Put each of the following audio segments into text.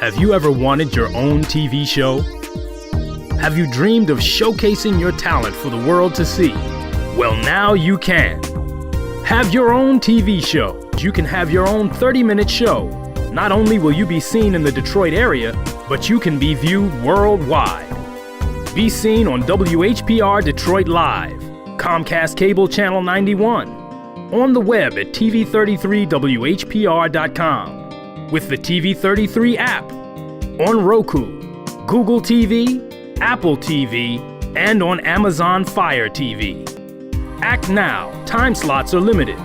Have you ever wanted your own TV show? Have you dreamed of showcasing your talent for the world to see? Well, now you can. Have your own TV show. You can have your own 30-minute show. Not only will you be seen in the Detroit area, but you can be viewed worldwide. Be seen on WHPR Detroit Live, Comcast Cable Channel 91, on the web at TV33WHPR.com, with the TV33 app, on Roku, Google TV, Apple TV, and on Amazon Fire TV. Act now. Time slots are limited.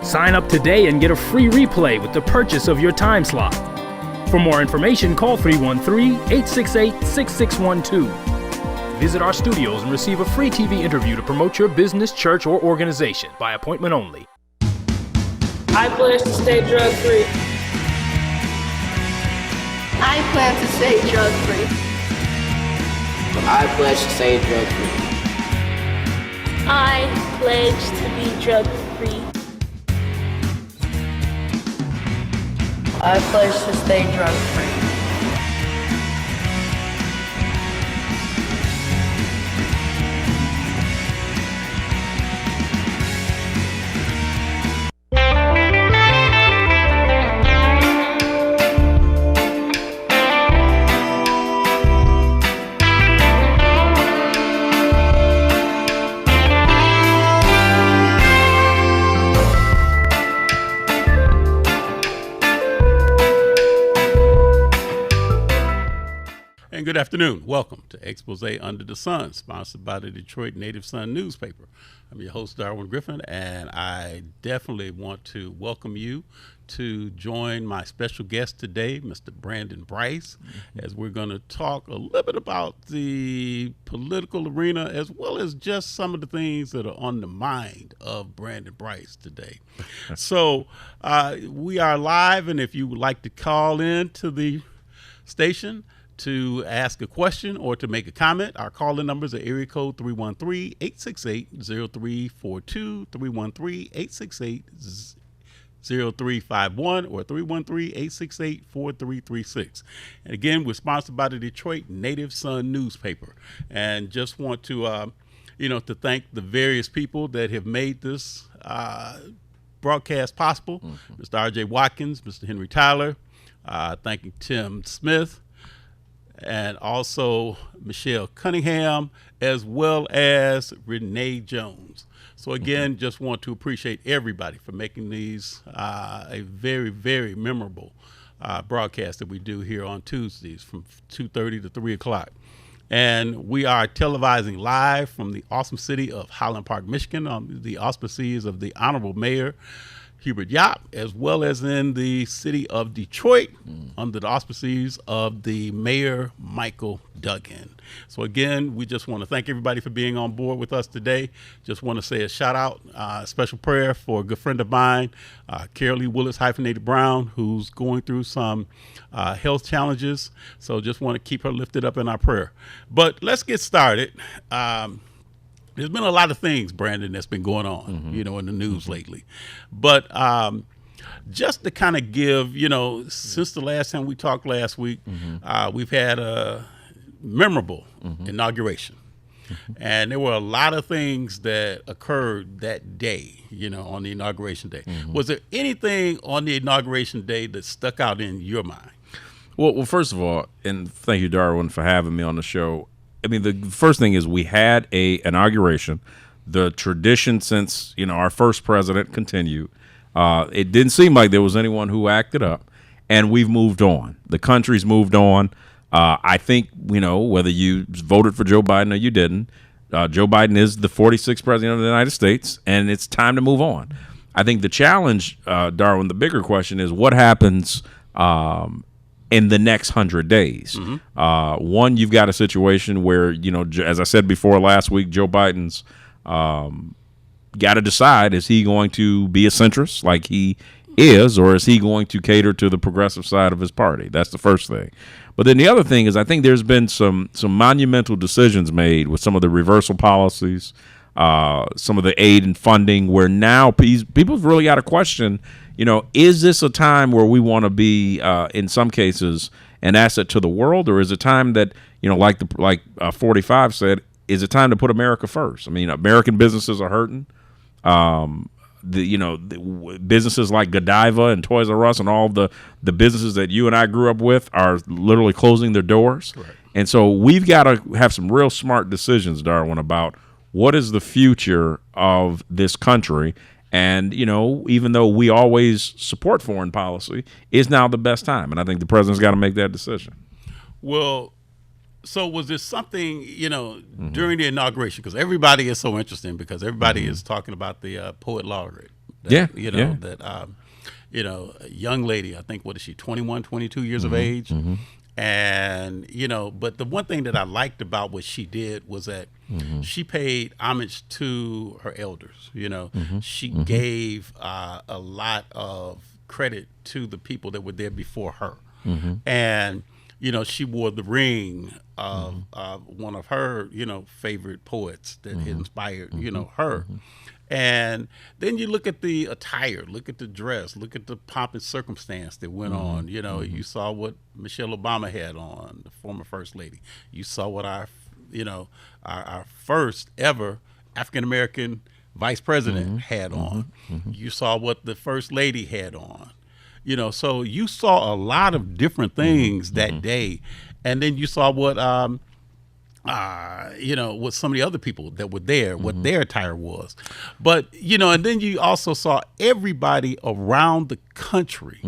Sign up today and get a free replay with the purchase of your time slot. For more information, call 313-868-6612. Visit our studios and receive a free TV interview to promote your business, church, or organization by appointment only. I pledge to stay drug-free. I plan to stay drug-free. I pledge to stay drug-free. I pledge to be drug-free. I pledge to stay drug-free. Good afternoon. Welcome to Expose Under the Sun, sponsored by the Detroit Native Sun newspaper. I'm your host, Darwin Griffin, and I definitely want to welcome you to join my special guest today, Mr. Brandon Brice, as we're going to talk a little bit about the political arena as well as just some of the things that are on the mind of Brandon Brice today. So we are live, and if you would like to call in to the station to ask a question or to make a comment, our call-in numbers are area code 313-868-0342, 313-868-0351, or 313-868-4336. And again, we're sponsored by the Detroit Native Sun newspaper. And just want to, to thank the various people that have made this broadcast possible. Mr. R.J. Watkins, Mr. Henry Tyler, thanking Tim Smith, and also Michelle Cunningham, as well as Renee Jones. So again, just want to appreciate everybody for making these a very, very memorable broadcast that we do here on Tuesdays from 2:30 to 3 o'clock. And we are televising live from the awesome city of Highland Park, Michigan, on the auspices of the Honorable Mayor Hubert Yap, as well as in the city of Detroit under the auspices of the Mayor Michael Duggan. So again, we just want to thank everybody for being on board with us today. Just want to say a shout out, special prayer for a good friend of mine, Carol Lee Willis hyphenated Brown, who's going through some health challenges. So just want to keep her lifted up in our prayer. But let's get started. There's been a lot of things, Brandon, that's been going on, in the news lately. But just to kind of give, since the last time we talked last week, we've had a memorable inauguration. And there were a lot of things that occurred that day, on the inauguration day. Was there anything on the inauguration day that stuck out in your mind? Well, first of all, and thank you, Darwin, for having me on the show. I mean, the first thing is we had a inauguration. The tradition since, our first president continued. It didn't seem like there was anyone who acted up, and we've moved on. The country's moved on. I think, whether you voted for Joe Biden or you didn't, Joe Biden is the 46th president of the United States, and it's time to move on. I think the challenge, Darwin, the bigger question is what happens in the next 100 days. One, you've got a situation where, as I said before last week, Joe Biden's got to decide, is he going to be a centrist like he is, or is he going to cater to the progressive side of his party? That's the first thing. But then the other thing is I think there's been some monumental decisions made with some of the reversal policies, some of the aid and funding, where now people's really got to question, is this a time where we want to be, in some cases, an asset to the world, or is it time that, like 45 said, is it time to put America first? I mean, American businesses are hurting. The businesses like Godiva and Toys R Us and all the businesses that you and I grew up with are literally closing their doors. Right. And so we've got to have some real smart decisions, Darwin, about what is the future of this country. And, even though we always support foreign policy, is now the best time. And I think the president's got to make that decision. Well, so was there something, during the inauguration, because everybody is so interesting, because everybody is talking about the poet laureate. That, a young lady, I think, what is she, 21, 22 years of age? Mm-hmm. And, but the one thing that I liked about what she did was that she paid homage to her elders. She gave a lot of credit to the people that were there before her. And, she wore the ring of one of her, favorite poets that inspired, her. And then you look at the attire, look at the dress, look at the pomp and circumstance that went on. You saw what Michelle Obama had on, the former first lady. You saw what our first ever African-American vice president had on. You saw what the first lady had on. So you saw a lot of different things that day. And then you saw what, what some of the other people that were there, what their attire was. But, and then you also saw everybody around the country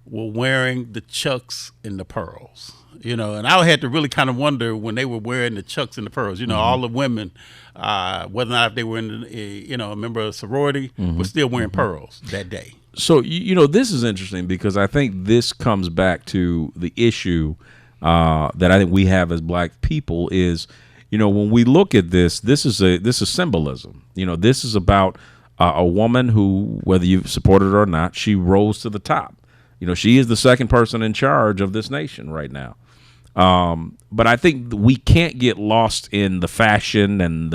were wearing the chucks and the pearls. And I had to really kind of wonder when they were wearing the chucks and the pearls, all the women, whether or not if they were in, a member of a sorority, were still wearing pearls that day. So, this is interesting because I think this comes back to the issue that I think we have as black people is, when we look at this is symbolism. This is about a woman who, whether you support it or not, she rose to the top. She is the second person in charge of this nation right now. But I think we can't get lost in the fashion and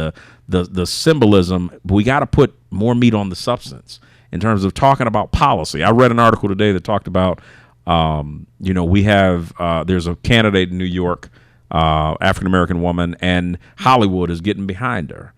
the symbolism. We got to put more meat on the substance in terms of talking about policy. I read an article today that talked about, we have, there's a candidate in New York, African-American woman, and Hollywood is getting behind her.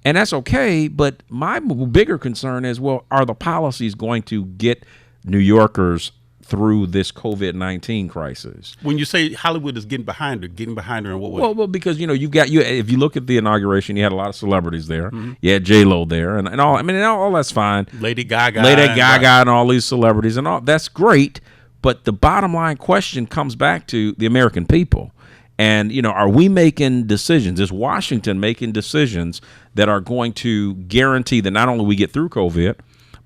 And that's okay, but my bigger concern is, well, are the policies going to get New Yorkers through this COVID-19 crisis? When you say Hollywood is getting behind her in what way? Well, because if you look at the inauguration, you had a lot of celebrities there. You had J-Lo there, and all. I mean, all that's fine. Lady Gaga, and all these celebrities, and all that's great. But the bottom line question comes back to the American people. And, are we making decisions? Is Washington making decisions that are going to guarantee that not only we get through COVID,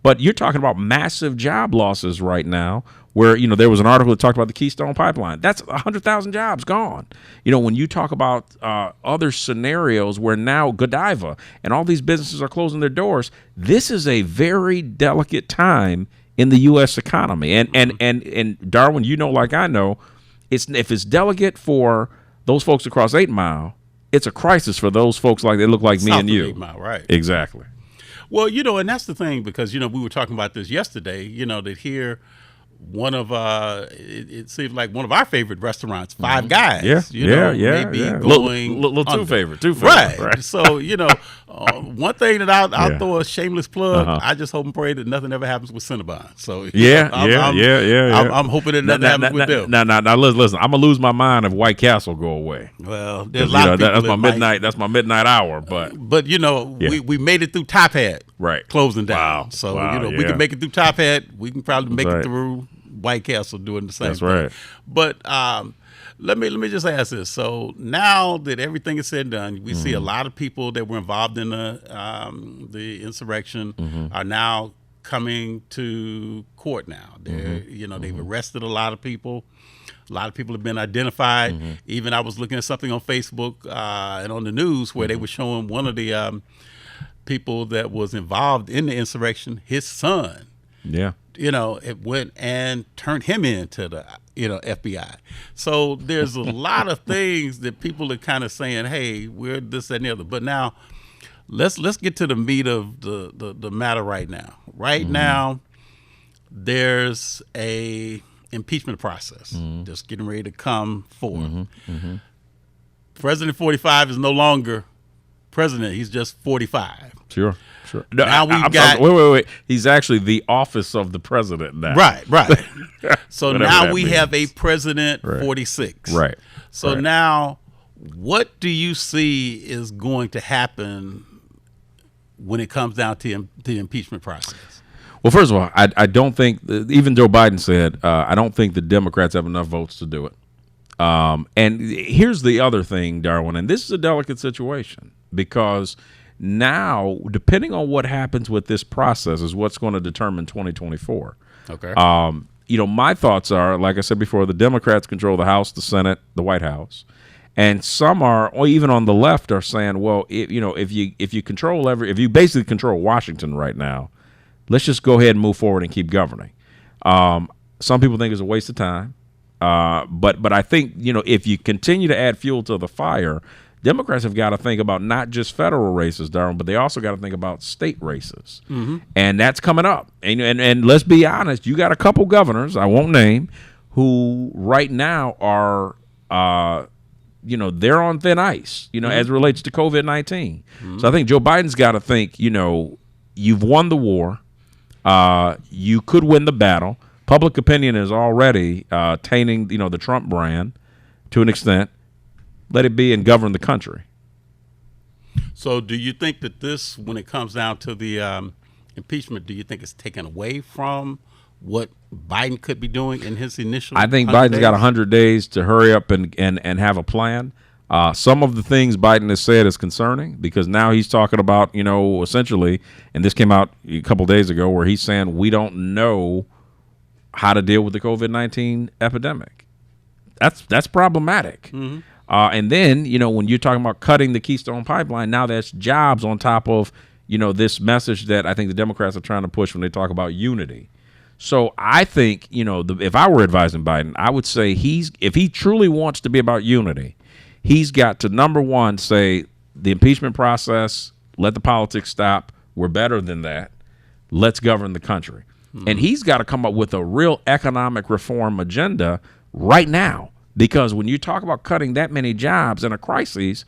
but you're talking about massive job losses right now where, there was an article that talked about the Keystone Pipeline. That's 100,000 jobs gone. When you talk about other scenarios where now Godiva and all these businesses are closing their doors, this is a very delicate time in the U.S. economy. And Darwin, like I know, if it's delicate for those folks across 8 Mile, it's a crisis for those folks they look like me and you. 8 Mile, right. Exactly. Well, and that's the thing, because, we were talking about this yesterday, that here, one of it seems like one of our favorite restaurants, Five Guys. Maybe going little two favorite, right. So one thing that I'll throw a shameless plug. I just hope and pray that nothing ever happens with Cinnabon. So I'm hoping that nothing happens with them. Now listen. I'm gonna lose my mind if White Castle go away. Well, there's a lot of people that's my midnight. That's my midnight hour. But we made it through Top Hat, right? Closing down. We can make it through Top Hat. We can probably make it through White Castle doing the same thing. Right. But let me just ask this. So now that everything is said and done, we see a lot of people that were involved in the insurrection are now coming to court now. They're they've arrested a lot of people. A lot of people have been identified. Even I was looking at something on Facebook and on the news where they were showing one of the people that was involved in the insurrection, his son. Yeah. It went and turned him into the, FBI. So there's a lot of things that people are kind of saying, hey, we're this, that, and the other. But now let's get to the meat of the matter right now. Right now, there's a impeachment process, just getting ready to come forth. President 45 is no longer president. He's just 45. Sure. No, Now we've I'm got- sorry, wait. He's actually the office of the president now. Right. So Whatever now that we have a means. president Right. 46. Right. So Right. now, what do you see is going to happen when it comes down to the impeachment process? Well, first of all, I don't think, even Joe Biden said, I don't think the Democrats have enough votes to do it. And here's the other thing, Darwin, and this is a delicate situation because now, depending on what happens with this process is what's going to determine 2024. Okay. My thoughts are, like I said before, the Democrats control the House, the Senate, the White House. And some are, or even on the left, are saying, well, if you basically control Washington right now, let's just go ahead and move forward and keep governing. Some people think it's a waste of time, but I think if you continue to add fuel to the fire, Democrats have got to think about not just federal races, Darwin, but they also got to think about state races, and that's coming up. And let's be honest, you got a couple governors I won't name who right now are. They're on thin ice, as it relates to COVID-19. So I think Joe Biden's got to think, you've won the war. You could win the battle. Public opinion is already tainting, the Trump brand to an extent. Let it be and govern the country. So do you think that this, when it comes down to the impeachment, do you think it's taken away from what Biden could be doing in his initial? I think 100 Biden's got days? 100 days to hurry up and have a plan. Some of the things Biden has said is concerning because now he's talking about, essentially, and this came out a couple days ago where he's saying we don't know how to deal with the COVID-19 epidemic. That's problematic. And then, when you're talking about cutting the Keystone Pipeline, now that's jobs on top of, this message that I think the Democrats are trying to push when they talk about unity. So I think, if I were advising Biden, I would say if he truly wants to be about unity, he's got to, number one, say the impeachment process, let the politics stop. We're better than that. Let's govern the country. And he's got to come up with a real economic reform agenda right now. Because when you talk about cutting that many jobs in a crisis,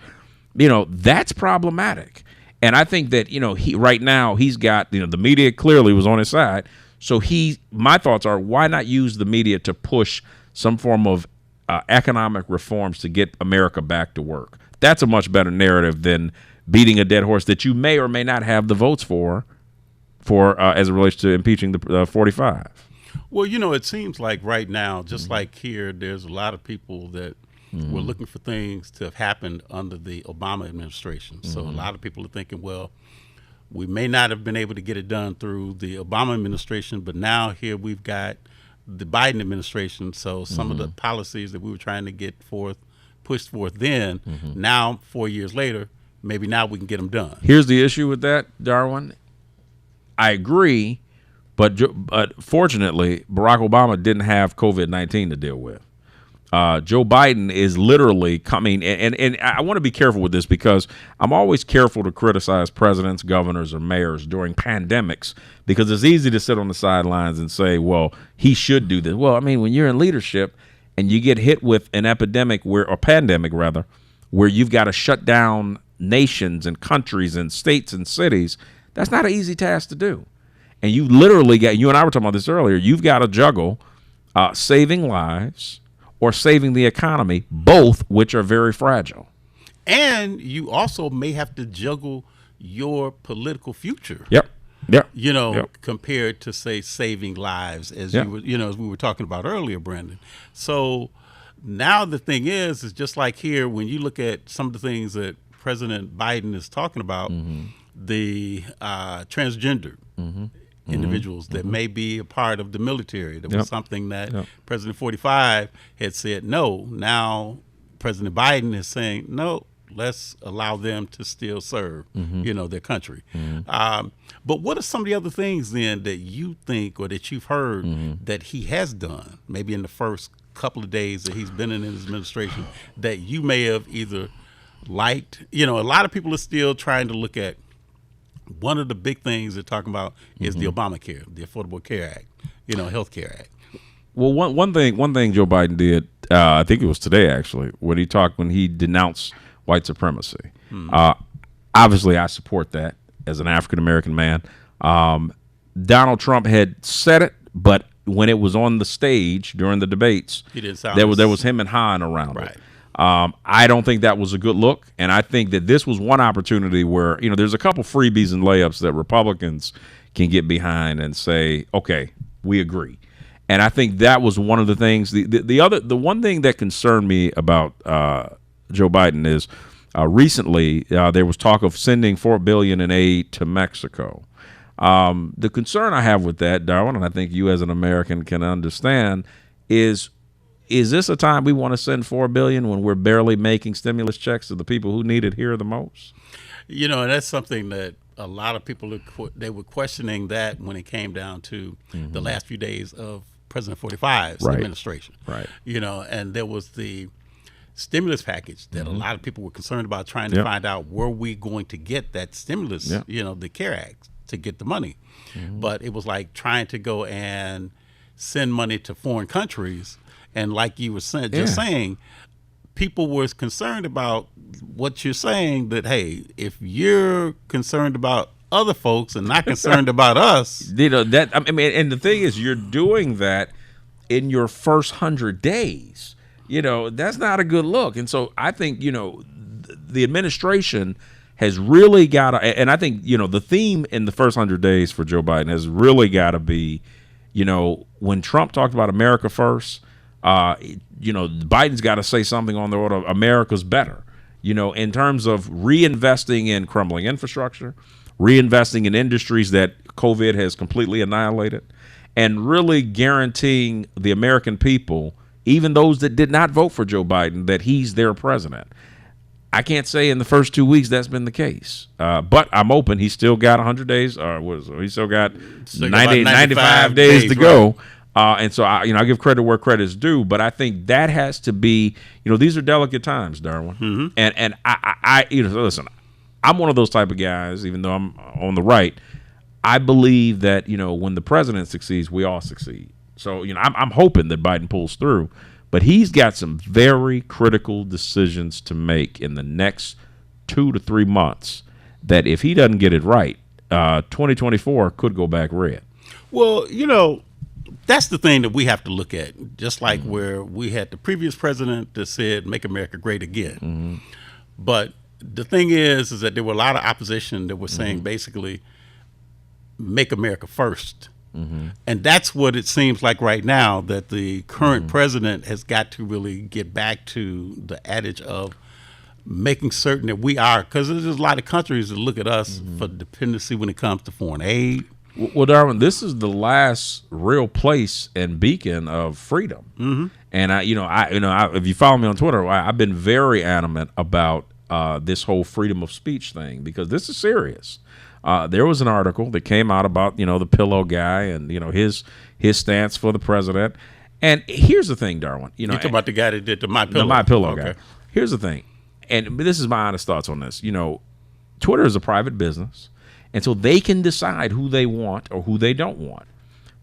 that's problematic. And I think that, right now he's got, the media clearly was on his side. So my thoughts are, why not use the media to push some form of economic reforms to get America back to work? That's a much better narrative than beating a dead horse that you may or may not have the votes for as it relates to impeaching the 45. Well, it seems like right now, just like here, there's a lot of people that were looking for things to have happened under the Obama administration. So a lot of people are thinking, well, we may not have been able to get it done through the Obama administration, but now here we've got the Biden administration. So some of the policies that we were trying to get pushed forth then, now 4 years later, maybe now we can get them done. Here's the issue with that, Darwin. I agree. But fortunately, Barack Obama didn't have COVID-19 to deal with. Joe Biden is literally coming, and I want to be careful with this because I'm always careful to criticize presidents, governors, or mayors during pandemics because it's easy to sit on the sidelines and say, well, he should do this. Well, I mean, when you're in leadership and you get hit with an epidemic or pandemic, rather, where you've got to shut down nations and countries and states and cities, that's not an easy task to do. And you literally you and I were talking about this earlier, you've got to juggle saving lives or saving the economy, both which are very fragile. And you also may have to juggle your political future. Yep. Compared to, say, saving lives, as Yep. as we were talking about earlier, Brandon. So now the thing is just like here, when you look at some of the things that President Biden is talking about, the transgender individuals that may be a part of the military. That was something that President 45 had said no. Now President Biden is saying no. Let's allow them to still serve, their country. But what are some of the other things then that you think or that you've heard that he has done, maybe in the first couple of days that he's been in his administration, that you may have either liked? A lot of people are still trying to look at. One of the big things they're talking about is the Obamacare, the Affordable Care Act, Health Care Act. Well, one thing Joe Biden did, I think it was today actually, when he denounced white supremacy. Obviously, I support that as an African American man. Donald Trump had said it, but when it was on the stage during the debates, He didn't sound there was him and Hahn around Right. it. I don't think that was a good look, and I think that this was one opportunity where there's a couple freebies and layups that Republicans can get behind and say, okay, we agree. And I think that was one of the things. The one thing that concerned me about Joe Biden is recently there was talk of sending $4 billion in aid to Mexico. The concern I have with that, Darwin, and I think you as an American can understand, is this a time we want to send $4 billion when we're barely making stimulus checks to the people who need it here the most? And that's something that a lot of people they were questioning that when it came down to the last few days of President 45's Right. administration. Right. And there was the stimulus package that a lot of people were concerned about, trying to find out, were we going to get that stimulus, the CARE Act, to get the money. But it was like trying to go and send money to foreign countries. And like you were saying, people were concerned about what you're saying, that, hey, if you're concerned about other folks and not concerned about us. That, I mean, and the thing is, you're doing that in your first 100 days. That's not a good look. And so I think, the administration has really got to, and I think, the theme in the first 100 days for Joe Biden has really got to be, when Trump talked about America first, Biden's got to say something on the order of America's better, in terms of reinvesting in crumbling infrastructure, reinvesting in industries that COVID has completely annihilated, and really guaranteeing the American people, even those that did not vote for Joe Biden, that he's their president. I can't say in the first 2 weeks that's been the case, but I'm open. He's still got 100 days, or he's still got 95 days to go. And so I give credit where credit is due, but I think that has to be, these are delicate times, Darwin. And I listen, I'm one of those type of guys, even though I'm on the right. I believe that, when the president succeeds, we all succeed. So, I'm hoping that Biden pulls through, but he's got some very critical decisions to make in the next 2 to 3 months that if he doesn't get it right, 2024 could go back red. Well, that's the thing that we have to look at, just like where we had the previous president that said, make America great again. But the thing is that there were a lot of opposition that were saying basically, make America first. And that's what it seems like right now, that the current president has got to really get back to the adage of making certain that we are, because there's a lot of countries that look at us for dependency when it comes to foreign aid. Well, Darwin, this is the last real place and beacon of freedom. And if you follow me on Twitter, I've been very adamant about this whole freedom of speech thing, because this is serious. There was an article that came out about, the pillow guy and, his stance for the president. And here's the thing, Darwin. You're talking about the guy that did the My Pillow. The My Pillow Okay. guy. Here's the thing. And this is my honest thoughts on this. Twitter is a private business. And so they can decide who they want or who they don't want.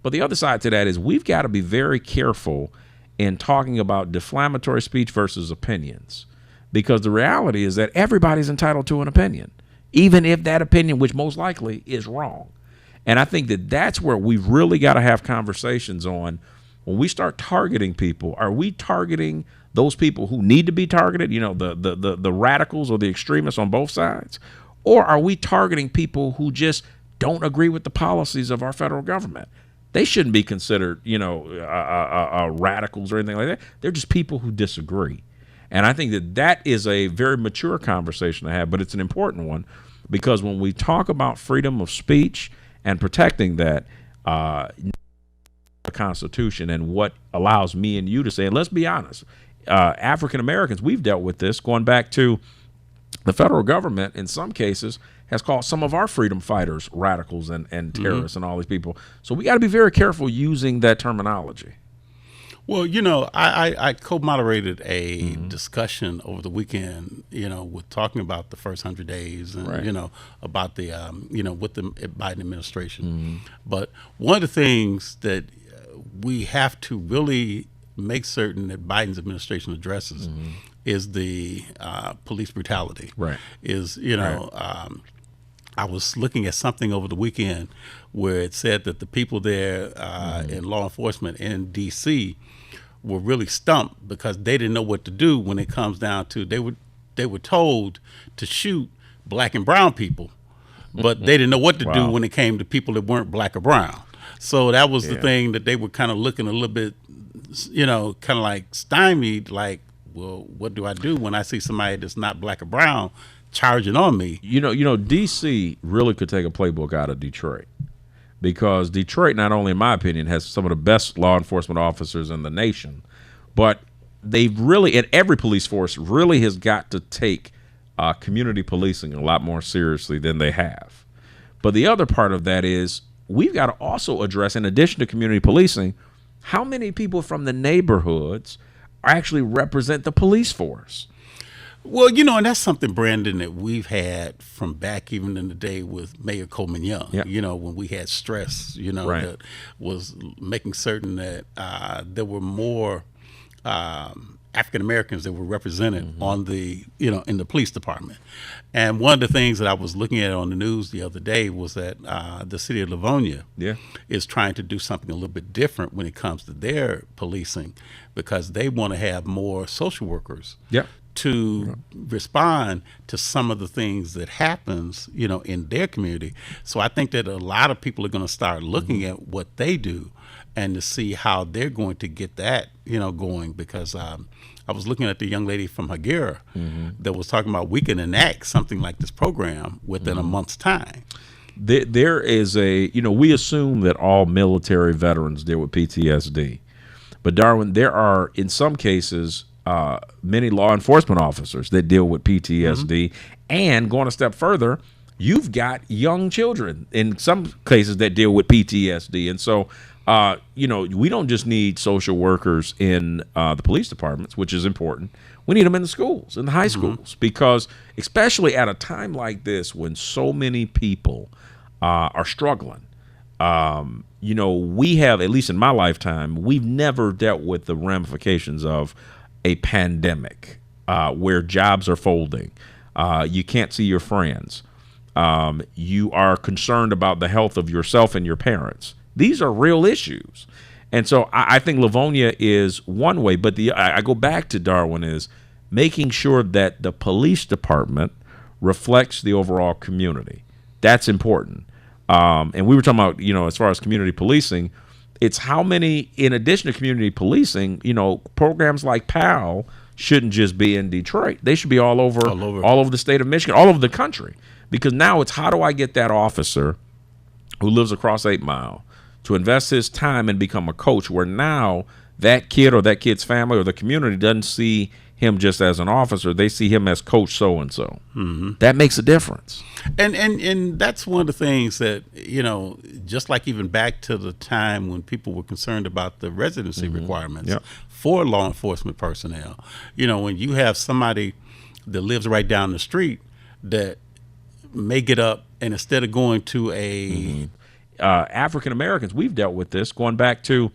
But the other side to that is we've got to be very careful in talking about defamatory speech versus opinions. Because the reality is that everybody's entitled to an opinion, even if that opinion, which most likely is wrong. And I think that that's where we've really got to have conversations on, when we start targeting people, are we targeting those people who need to be targeted, the radicals or the extremists on both sides? Or are we targeting people who just don't agree with the policies of our federal government? They shouldn't be considered, radicals or anything like that. They're just people who disagree. And I think that is a very mature conversation to have, but it's an important one, because when we talk about freedom of speech and protecting that, the Constitution and what allows me and you to say, and let's be honest, African Americans, we've dealt with this going back to the federal government, in some cases, has called some of our freedom fighters radicals and terrorists and all these people. So we got to be very careful using that terminology. Well, I co-moderated a discussion over the weekend, with talking about the first 100 days and, Right. About the, with the Biden administration. But one of the things that we have to really make certain that Biden's administration addresses is the police brutality. Right. Is, you know, I was looking at something over the weekend where it said that the people there in law enforcement in D.C. were really stumped because they didn't know what to do when it comes down to they were told to shoot black and brown people, but they didn't know what to do when it came to people that weren't black or brown. So that was the thing that they were kind of looking a little bit, you know, kind of like stymied, like, well, what do I do when I see somebody that's not black or brown charging on me? You know, D.C. really could take a playbook out of Detroit, because Detroit, not only in my opinion, has some of the best law enforcement officers in the nation, but they've really, and every police force really has got to take community policing a lot more seriously than they have. But the other part of that is we've got to also address, in addition to community policing, how many people from the neighborhoods actually represent the police force. Well, you know, and that's something, Brandon, that we've had from back even in the day with Mayor Coleman Young. Yeah. You know, when we had stress, you know, Right. that was making certain that there were more African Americans that were represented on the, you know, in the police department. And one of the things that I was looking at on the news the other day was that the city of Livonia is trying to do something a little bit different when it comes to their policing, because they want to have more social workers to respond to some of the things that happens, you know, in their community. So I think that a lot of people are going to start looking at what they do and to see how they're going to get that, you know, going. Because I was looking at the young lady from Hagera that was talking about we can enact something like this program within a month's time. There is a, you know, we assume that all military veterans deal with PTSD. But Darwin, there are, in some cases, many law enforcement officers that deal with PTSD. And going a step further, you've got young children in some cases that deal with PTSD. And so, you know, we don't just need social workers in the police departments, which is important. We need them in the schools, in the high schools, because especially at a time like this when so many people are struggling. You know, we have, at least in my lifetime, we've never dealt with the ramifications of a pandemic where jobs are folding. You can't see your friends. You are concerned about the health of yourself and your parents. These are real issues. And so I think Livonia is one way, but I go back to Darwin is making sure that the police department reflects the overall community. That's important. And we were talking about, you know, as far as community policing, it's how many, in addition to community policing, you know, programs like PAL shouldn't just be in Detroit. They should be all over the state of Michigan, all over the country. Because now it's how do I get that officer who lives across 8 Mile to invest his time and become a coach, where now that kid or that kid's family or the community doesn't see him just as an officer, they see him as coach so-and-so. That makes a difference. And that's one of the things that, you know, just like even back to the time when people were concerned about the residency requirements for law enforcement personnel, you know, when you have somebody that lives right down the street that may get up and instead of going to a African Americans, we've dealt with this going back to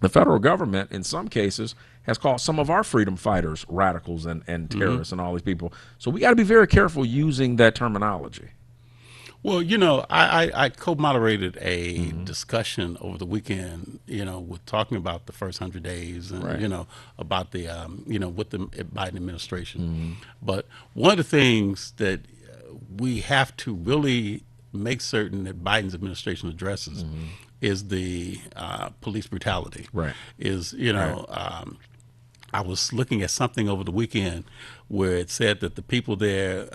the federal government in some cases has called some of our freedom fighters radicals and terrorists and all these people. So we got to be very careful using that terminology. Well, you know, I co-moderated a discussion over the weekend, you know, with talking about the first 100 days and, you know, about the, you know, with the Biden administration. But one of the things that we have to really make certain that Biden's administration addresses is the police brutality. Is, you know, I was looking at something over the weekend where it said that the people there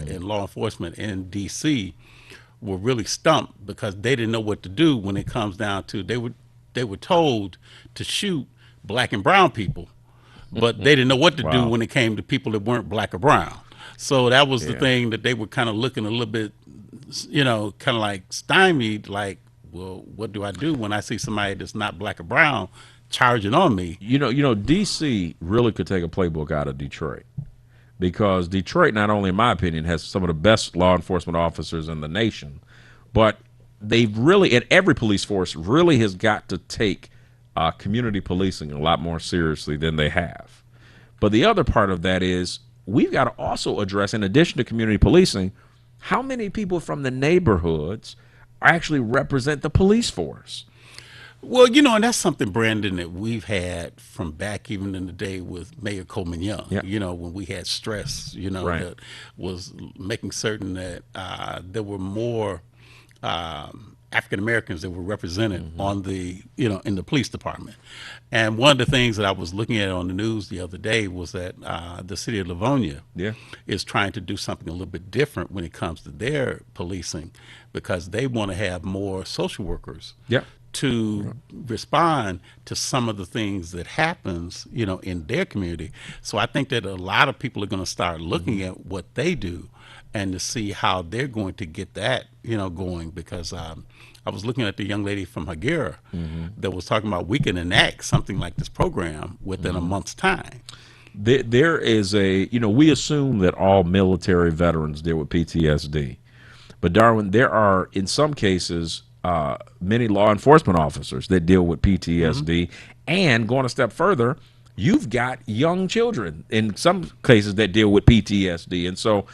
in law enforcement in D.C. were really stumped because they didn't know what to do when it comes down to they were told to shoot black and brown people, but they didn't know what to do when it came to people that weren't black or brown. So that was the thing that they were kind of looking a little bit, you know, kind of like stymied, like, well, what do I do when I see somebody that's not black or brown charging on me? You know, D.C. really could take a playbook out of Detroit, because Detroit, not only in my opinion, has some of the best law enforcement officers in the nation, but they've really, and every police force really has got to take community policing a lot more seriously than they have. But the other part of that is we've got to also address, in addition to community policing, how many people from the neighborhoods actually represent the police force. Well, you know, and that's something, Brandon, that we've had from back even in the day with Mayor Coleman Young. Yeah. You know, when we had stress, you know, Right. that was making certain that there were more African Americans that were represented on the, you know, in the police department. And one of the things that I was looking at on the news the other day was that the city of Livonia Yeah. is trying to do something a little bit different when it comes to their policing, because they want to have more social workers Yeah. to respond to some of the things that happens, you know, in their community. So I think that a lot of people are going to start looking at what they do and to see how they're going to get that, you know, going. Because I was looking at the young lady from Hagera that was talking about we can enact something like this program within a month's time. There is a, you know, we assume that all military veterans deal with PTSD. But Darwin, there are, in some cases, many law enforcement officers that deal with PTSD. And going a step further, you've got young children in some cases that deal with PTSD. And so,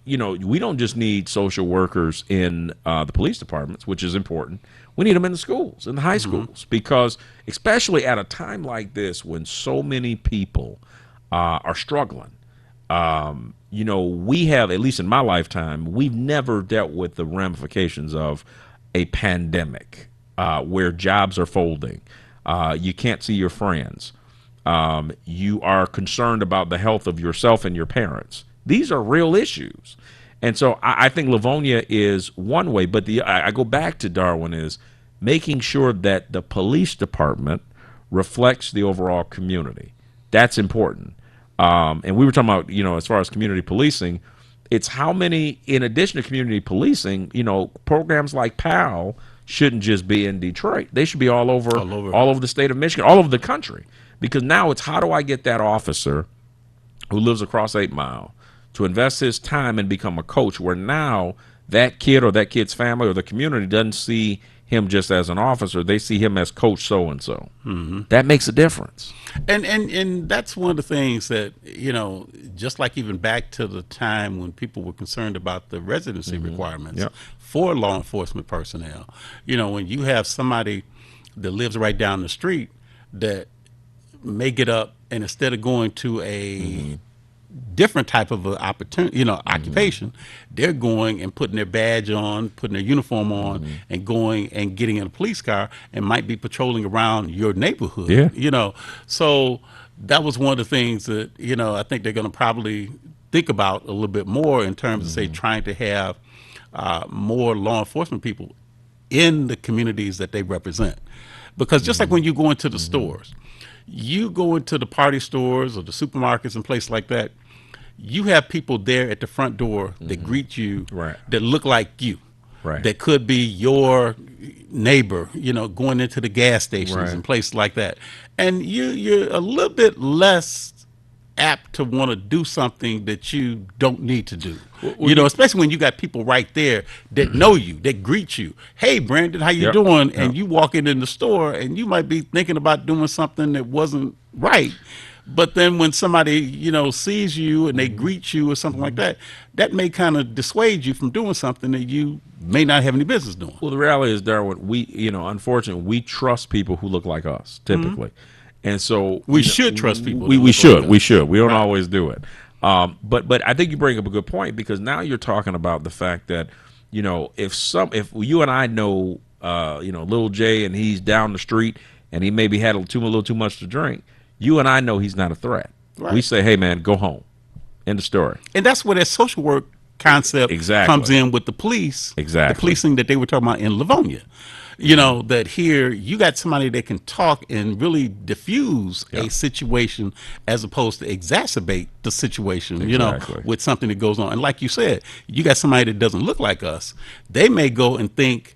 you know, we don't just need social workers in the police departments, which is important. We need them in the schools, in the high schools, because especially at a time like this when so many people are struggling. You know, we have, at least in my lifetime, we've never dealt with the ramifications of a pandemic where jobs are folding. You can't see your friends. You are concerned about the health of yourself and your parents. These are real issues. And so I think Livonia is one way, but I go back to Darwin is making sure that the police department reflects the overall community. That's important. And we were talking about, you know, as far as community policing, it's how many, in addition to community policing, you know, programs like PAL shouldn't just be in Detroit. They should be all over the state of Michigan, all over the country. Because now it's how do I get that officer who lives across 8 Mile to invest his time and become a coach, where now that kid or that kid's family or the community doesn't see him just as an officer, they see him as coach so-and-so. That makes a difference. And that's one of the things that, you know, just like even back to the time when people were concerned about the residency requirements Yep. for law enforcement personnel, you know, when you have somebody that lives right down the street that may get up and instead of going to a different type of a opportunity, you know, occupation, they're going and putting their badge on, putting their uniform on, and going and getting in a police car and might be patrolling around your neighborhood. Yeah. You know, so that was one of the things that, you know, I think they're going to probably think about a little bit more in terms of, say, trying to have more law enforcement people in the communities that they represent. Because just like when you go into the stores, you go into the party stores or the supermarkets and places like that, you have people there at the front door that greet you, Right. that look like you, Right. that could be your neighbor, you know, going into the gas stations Right. and places like that. And you're a little bit less apt to want to do something that you don't need to do. You know, especially when you got people right there that know you, that greet you. Hey, Brandon, how you Yep. doing? Yep. And you walk in the store and you might be thinking about doing something that wasn't right. But then when somebody, you know, sees you and they greet you or something like that, that may kind of dissuade you from doing something that you may not have any business doing. Well, the reality is, Darwin, we, you know, unfortunately, we trust people who look like us, typically. And so We you know, should trust people We, who we look should. like us. We should. We don't Right. always do it. But I think you bring up a good point, because now you're talking about the fact that, you know, if you and I know, you know, Lil J and he's down the street and he maybe had a little too much to drink, you and I know he's not a threat. Right. We say, hey, man, go home. End of story. And that's where that social work concept Exactly. comes in with the police. Exactly. The policing that they were talking about in Livonia. You know, that here you got somebody that can talk and really diffuse a situation as opposed to exacerbate the situation, you know, Exactly. with something that goes on. And like you said, you got somebody that doesn't look like us. They may go and think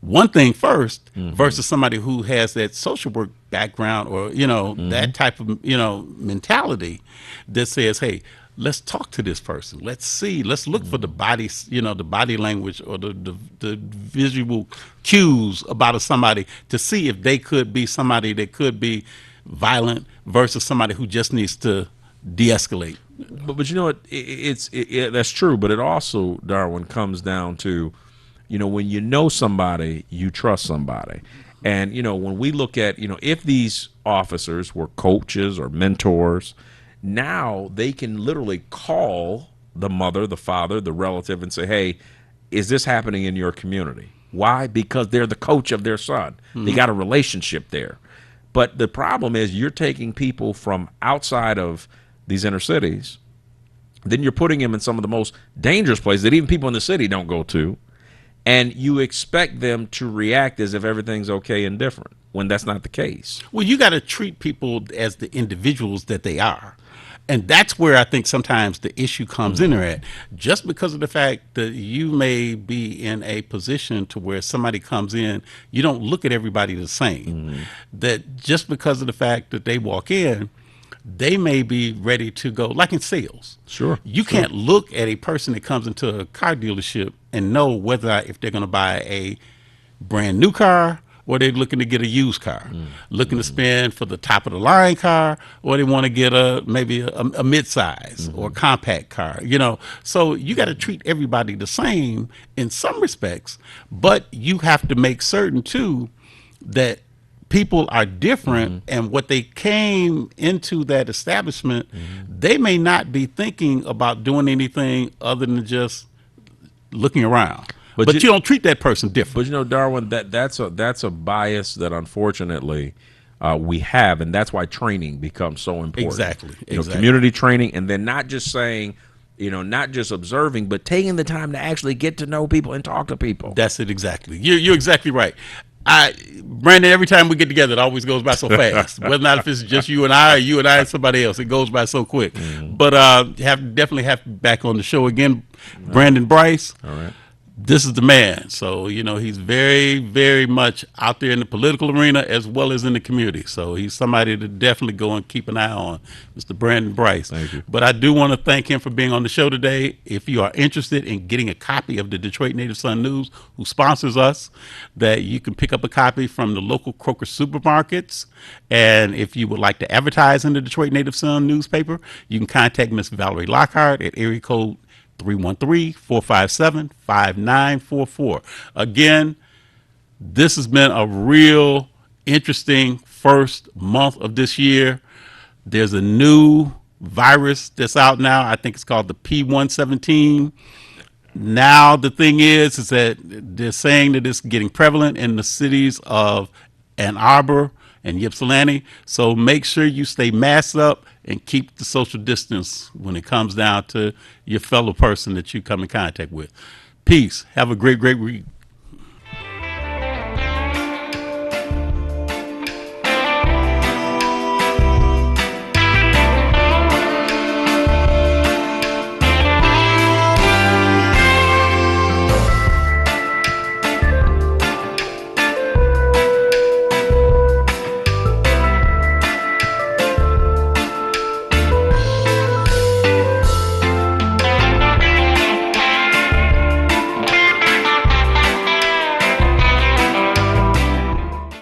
one thing first versus somebody who has that social work background or, you know, that type of, you know, mentality that says, hey, let's talk to this person. Let's see. Let's look for the body, the body language or the visual cues about somebody to see if they could be somebody that could be violent versus somebody who just needs to de-escalate. But you know what? That's true. But it also, Darwin, comes down to, when you know somebody, you trust somebody. And, when we look at, if these officers were coaches or mentors, now they can literally call the mother, the father, the relative and say, hey, is this happening in your community? Why? Because they're the coach of their son. They got a relationship there. But the problem is you're taking people from outside of these inner cities, then you're putting them in some of the most dangerous places that even people in the city don't go to, and you expect them to react as if everything's okay and different when that's not the case. Well, you got to treat people as the individuals that they are. And that's where I think sometimes the issue comes in there at. Just because of the fact that you may be in a position to where somebody comes in, you don't look at everybody the same. That just because of the fact that they walk in, they may be ready to go, like in sales. Sure. You can't look at a person that comes into a car dealership and know whether if they're going to buy a brand new car or they're looking to get a used car, looking to spend for the top of the line car, or they want to get maybe a mid-size or compact car, So you got to treat everybody the same in some respects, but you have to make certain too that people are different, and what they came into that establishment, they may not be thinking about doing anything other than just looking around. But you don't treat that person different. But Darwin, that's a bias that unfortunately we have, and that's why training becomes so important. Exactly. Community training, and then not just saying, not just observing, but taking the time to actually get to know people and talk to people. That's it, exactly. You're exactly right. Brandon, every time we get together, it always goes by so fast. Whether or not if it's just you and I, or you and I and somebody else, it goes by so quick. But definitely have back on the show again, Brandon Bryce. All right. This is the man. So, he's very, very much out there in the political arena as well as in the community. So he's somebody to definitely go and keep an eye on, Mr. Brandon Bryce. Thank you. But I do want to thank him for being on the show today. If you are interested in getting a copy of the Detroit Native Sun News, who sponsors us, that you can pick up a copy from the local Kroger supermarkets. And if you would like to advertise in the Detroit Native Sun newspaper, you can contact Miss Valerie Lockhart at area code 313-457-5944. Again, this has been a real interesting first month of this year. There's a new virus that's out now. I think it's called the P117. Now the thing is that they're saying that it's getting prevalent in the cities of Ann Arbor and Ypsilanti. So make sure you stay masked up and keep the social distance when it comes down to your fellow person that you come in contact with. Peace. Have a great, great week.